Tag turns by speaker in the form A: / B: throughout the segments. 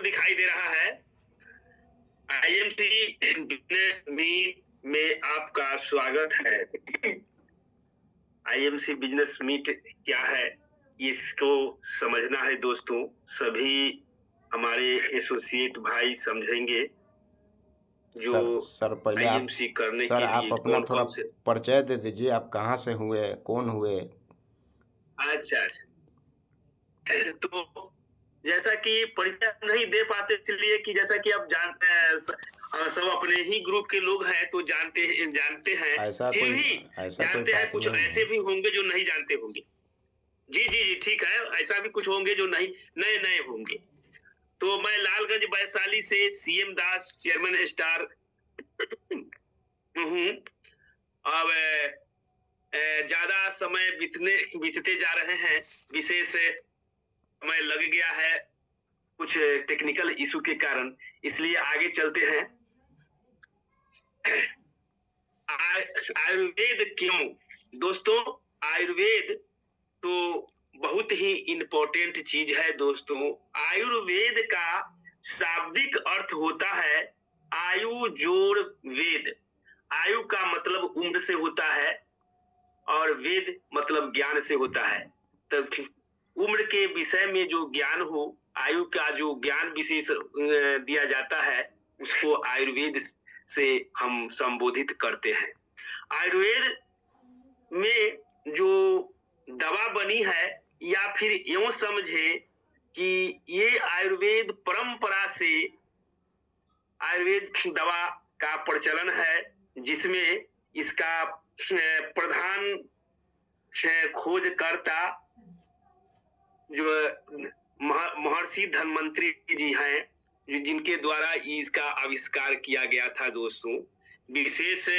A: दिखाई दे रहा है। आईएमसी बिजनेस मीट में आपका स्वागत है। आईएमसी बिजनेस मीट क्या है इसको समझना है दोस्तों। सभी हमारे एसोसिएट भाई समझेंगे जो
B: सर पहले
A: आईएमसी करने
B: सर
A: के
B: आप
A: लिए
B: अपना
A: कौन
B: थोड़ा
A: कौन से।
B: परिचय दे दीजिए, आप कहाँ से हुए, कौन हुए?
A: अच्छा, तो जैसा कि परिचय नहीं दे पाते इसलिए कि जैसा कि आप जानते हैं सब अपने ही ग्रुप के लोग हैं तो जानते हैं।
B: ऐसा
A: फिर
B: कोई
A: भी जानते हैं,
B: बात
A: कुछ
B: नहीं
A: ऐसे
B: है।
A: भी होंगे जो नहीं जानते होंगे। जी जी जी ठीक है, ऐसा भी कुछ होंगे जो नहीं नए नए होंगे। तो मैं लालगंज वैशाली से सीएम दास चेयरमैन स्टार हूँ। अब ज्यादा समय बीतते जा रहे हैं, विशेष समय लग गया है कुछ टेक्निकल इशू के कारण, इसलिए आगे चलते हैं। आयुर्वेद क्यों दोस्तों? आयुर्वेद तो बहुत ही इंपॉर्टेंट चीज है दोस्तों। आयुर्वेद का शाब्दिक अर्थ होता है आयु जोड़ वेद। आयु का मतलब उम्र से होता है और वेद मतलब ज्ञान से होता है। तो उम्र के विषय में जो ज्ञान हो, आयु का जो ज्ञान विशेष दिया जाता है, उसको आयुर्वेद से हम संबोधित करते हैं। आयुर्वेद में जो दवा बनी है, या फिर यूं समझे कि ये आयुर्वेद परंपरा से आयुर्वेद दवा का प्रचलन है, जिसमें इसका प्रधान खोजकर्ता जो महर्षि धन्वंतरी जी हैं, जिनके द्वारा इसका आविष्कार किया गया था दोस्तों। विशेष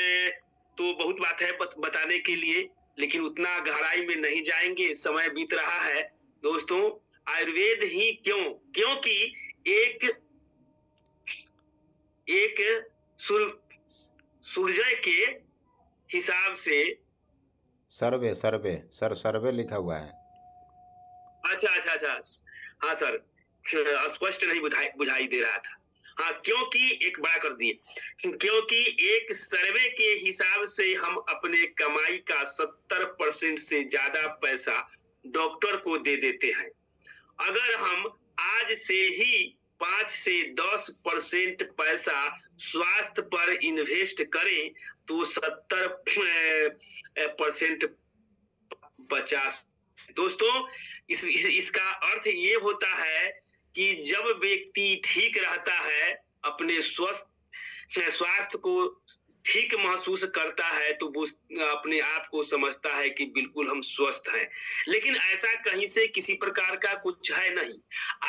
A: तो बहुत बात है बताने के लिए, लेकिन उतना गहराई में नहीं जाएंगे, समय बीत रहा है दोस्तों। आयुर्वेद ही क्यों? क्योंकि एक सूर्य के हिसाब से
B: सर्वे लिखा हुआ है।
A: अच्छा, हाँ सर, स्पष्ट नहीं बुझाई दे रहा था। हाँ, क्योंकि एक बड़ा कर दिए, क्योंकि एक सर्वे के हिसाब से हम अपने कमाई का 70% से ज्यादा पैसा डॉक्टर को दे देते हैं। अगर हम आज से ही 5 से 10% पैसा स्वास्थ्य पर इन्वेस्ट करें तो 70% बचा। दोस्तों इसका अर्थ ये होता है कि जब व्यक्ति ठीक रहता है, अपने स्वास्थ्य को ठीक महसूस करता है, तो वो अपने आप को समझता है कि बिल्कुल हम स्वस्थ हैं। लेकिन ऐसा कहीं से किसी प्रकार का कुछ है नहीं।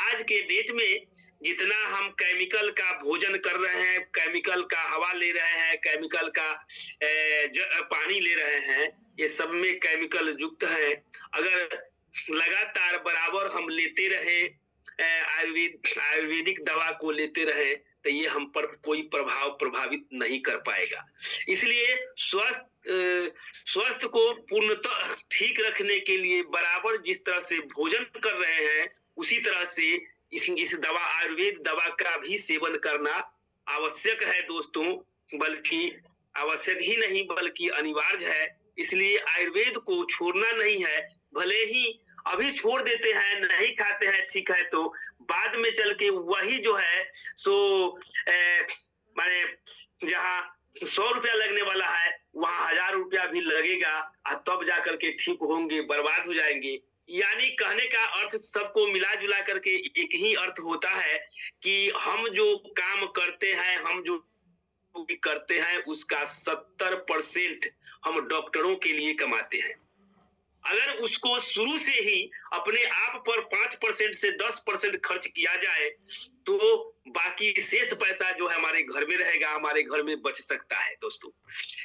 A: आज के डेट में जितना हम केमिकल का भोजन कर रहे हैं, केमिकल का हवा ले रहे हैं, केमिकल का पानी ले रहे हैं, ये सब में केमिकल युक्त है। अगर लगातार बराबर हम लेते रहे, आयुर्वेदिक दवा को लेते रहे, तो ये हम पर कोई प्रभावित नहीं कर पाएगा। इसलिए स्वस्थ को पूर्णतः ठीक रखने के लिए बराबर जिस तरह से भोजन कर रहे हैं, उसी तरह से इस दवा, आयुर्वेद दवा का भी सेवन करना आवश्यक है दोस्तों। बल्कि आवश्यक ही नहीं बल्कि अनिवार्य है। इसलिए आयुर्वेद को छोड़ना नहीं है। भले ही अभी छोड़ देते हैं, नहीं खाते हैं, ठीक है, तो बाद में चल के वही जो है सो माने जहाँ 100 रुपया लगने वाला है, वहां 1000 रुपया भी लगेगा, तब जाकर के ठीक होंगे, बर्बाद हो जाएंगे। यानी कहने का अर्थ सबको मिला जुला करके एक ही अर्थ होता है कि हम जो काम करते हैं, हम जो भी करते हैं, उसका 70% हम डॉक्टरों के लिए कमाते हैं। अगर उसको शुरू से ही अपने आप पर 5% से 10% खर्च किया जाए, तो बाकी शेष पैसा जो है हमारे घर में रहेगा, हमारे घर में बच सकता है दोस्तों।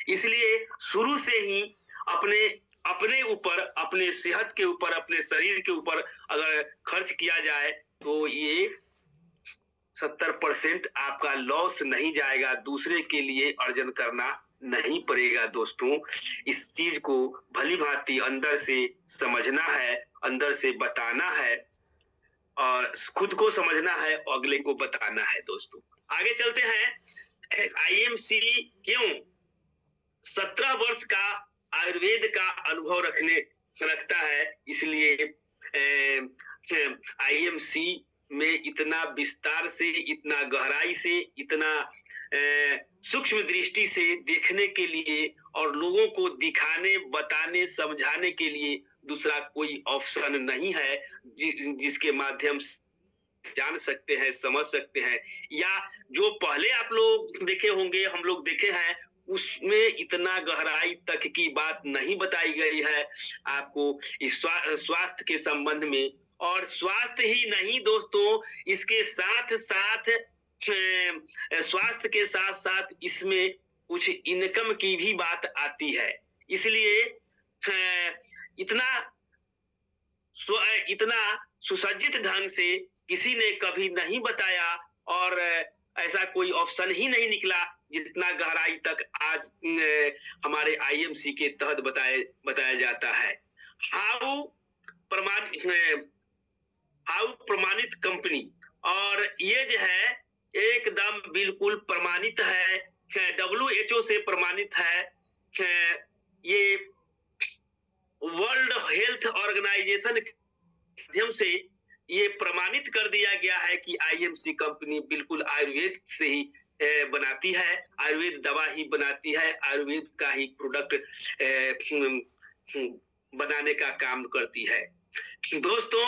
A: इसलिए शुरू से ही अपने ऊपर, अपने सेहत के ऊपर, अपने शरीर के ऊपर अगर खर्च किया जाए, तो ये 70% आपका लॉस नहीं जाएगा, दूसरे के लिए अर्जन करना नहीं पड़ेगा दोस्तों। इस चीज को भली भांति अंदर से समझना है, अंदर से बताना है। और खुद को समझना है, अगले को बताना है दोस्तों। आगे चलते हैं। आईएमसी क्यों 17 वर्ष का आयुर्वेद का अनुभव रखता है, इसलिए आईएमसी में इतना विस्तार से, इतना गहराई से, इतना सूक्ष्म दृष्टि से देखने के लिए और लोगों को दिखाने, बताने, समझाने के लिए दूसरा कोई ऑप्शन नहीं है जिसके माध्यम से जान सकते हैं, समझ सकते हैं। या जो पहले आप लोग देखे होंगे, हम लोग देखे हैं, उसमें इतना गहराई तक की बात नहीं बताई गई है आपको इस स्वास्थ्य के संबंध में। और स्वास्थ्य ही नहीं दोस्तों, इसके साथ साथ स्वास्थ्य के साथ साथ इसमें कुछ इनकम की भी बात आती है। इसलिए इतना सुसज्जित ढंग से किसी ने कभी नहीं बताया और ऐसा कोई ऑप्शन ही नहीं निकला जितना गहराई तक आज हमारे आईएमसी के तहत बताया जाता है। हाउ प्रमाणित कंपनी, और ये जो है एकदम बिल्कुल प्रमाणित है, WHO से प्रमाणित है। ये वर्ल्ड हेल्थ ऑर्गेनाइजेशन के माध्यम से ये प्रमाणित कर दिया गया है कि आईएमसी कंपनी बिल्कुल आयुर्वेद से ही बनाती है, आयुर्वेद दवा ही बनाती है, आयुर्वेद का ही प्रोडक्ट बनाने का काम करती है। दोस्तों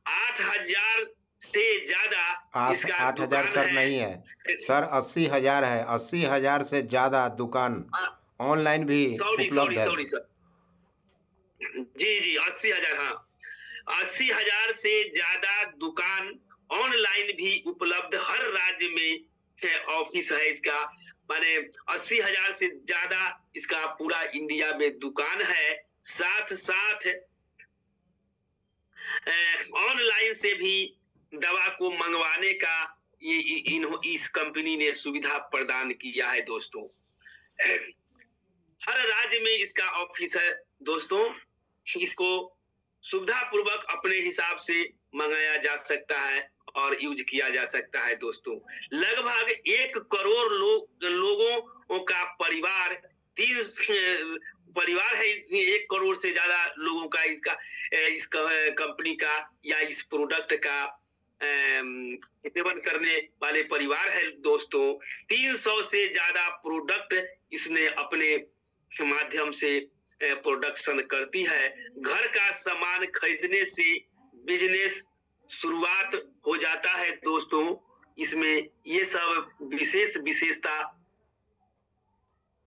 A: 8,000 से ज्यादा इसका
B: 8,000 सर नहीं है सर, 80,000 है। 80,000 से ज्यादा दुकान ऑनलाइन भी उपलब्ध है।
A: सॉरी सर, जी 80,000, हाँ 80,000 से ज्यादा दुकान ऑनलाइन भी उपलब्ध, हर राज्य में ऑफिस है इसका, माने 80,000 से ज्यादा इसका पूरा इंडिया में दुकान है। साथ साथ ऑनलाइन से भी दवा को मंगवाने का इस कंपनी ने सुविधा प्रदान किया है दोस्तों। हर राज्य में इसका ऑफिस है दोस्तों, इसको सुविधा पूर्वक अपने हिसाब से मंगाया जा सकता है और यूज किया जा सकता है दोस्तों। लगभग 1 करोड़ लोगों का परिवार है, 1 करोड़ से ज्यादा लोगों का इस कंपनी का या इस प्रोडक्ट का सेवन करने वाले परिवार है दोस्तों। 300 से ज्यादा प्रोडक्ट इसने अपने माध्यम से प्रोडक्शन करती है। घर का सामान खरीदने से बिजनेस शुरुआत हो जाता है दोस्तों। इसमें ये सब विशेषता